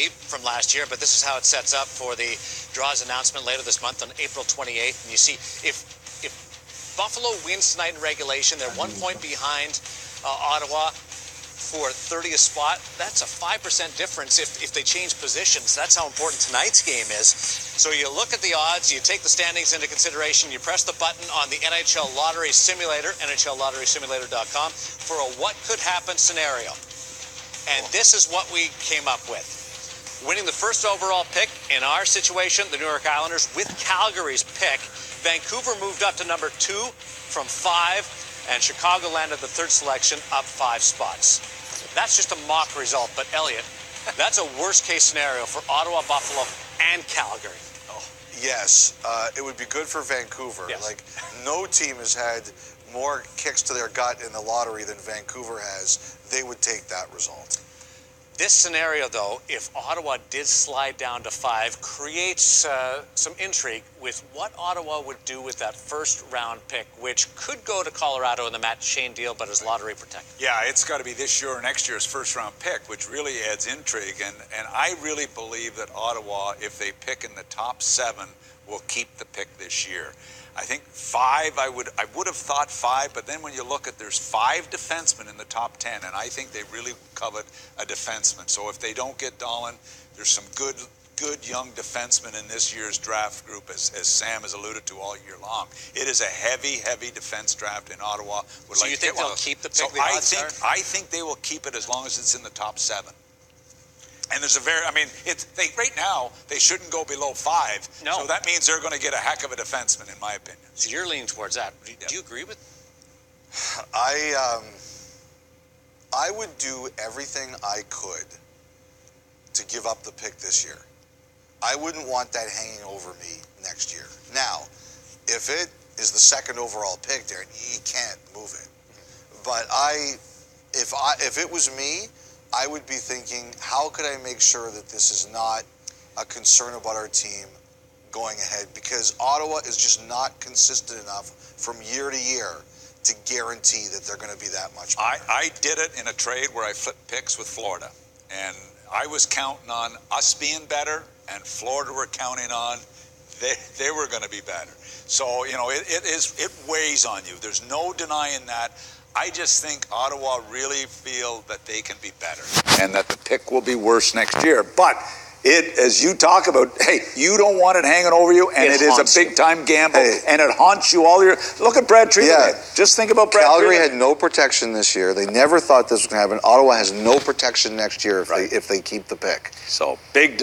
see from last year, but this is how it sets up for the draws announcement later this month on April 28th. And you see, if Buffalo wins tonight in regulation, they're 1 point behind Ottawa for 30th spot. That's a 5% difference if they change positions. That's how important tonight's game is. So you look at the odds, you take the standings into consideration, you press the button on the NHL Lottery Simulator, NHLLotterySimulator.com, for a what could happen scenario. And this is what we came up with. Winning the first overall pick in our situation, the New York Islanders, with Calgary's pick, Vancouver moved up to number 2 from 5, and Chicago landed the 3rd selection, up 5 spots. That's just a mock result, but Elliot, that's a worst-case scenario for Ottawa, Buffalo, and Calgary. Oh, yes, it would be good for Vancouver. Yes. Like, no team has had more kicks to their gut in the lottery than Vancouver has. They would take that result. This scenario, though, if Ottawa did slide down to 5, creates some intrigue with what Ottawa would do with that first-round pick, which could go to Colorado in the Matt Duchene deal, but is lottery protected. Yeah, it's got to be this year or next year's first-round pick, which really adds intrigue. And I really believe that Ottawa, if they pick in the top 7, will keep the pick this year. I think 5, I would have thought 5, but then when you look at, there's 5 defensemen in the top 10, and I think they really covet a defenseman. So if they don't get Dolan, there's some good young defensemen in this year's draft group, as Sam has alluded to all year long. It is a heavy defense draft in Ottawa. So you think they'll keep the pick? So I think they will keep it as long as it's in the top 7. And there's right now, they shouldn't go below 5. No. So that means they're going to get a heck of a defenseman, in my opinion. So you're leaning towards that. Do you agree with? I would do everything I could to give up the pick this year. I wouldn't want that hanging over me next year. Now, if it is the 2nd overall pick, Darren, you can't move it. But if it was me, I would be thinking, how could I make sure that this is not a concern about our team going ahead? Because Ottawa is just not consistent enough from year to year to guarantee that they're going to be that much better. I did it in a trade where I flipped picks with Florida. And I was counting on us being better, and Florida were counting on they were going to be better. So, you know, it weighs on you. There's no denying that. I just think Ottawa really feel that they can be better and that the pick will be worse next year. But as you talk about, hey, you don't want it hanging over you, and it is a big-time gamble, and it haunts you all year. Look at Brad Treliving. Yeah. Just think about Brad Calgary Treliving. had no protection this year. They never thought this was going to happen. Ottawa has no protection next year if they keep the pick. So, big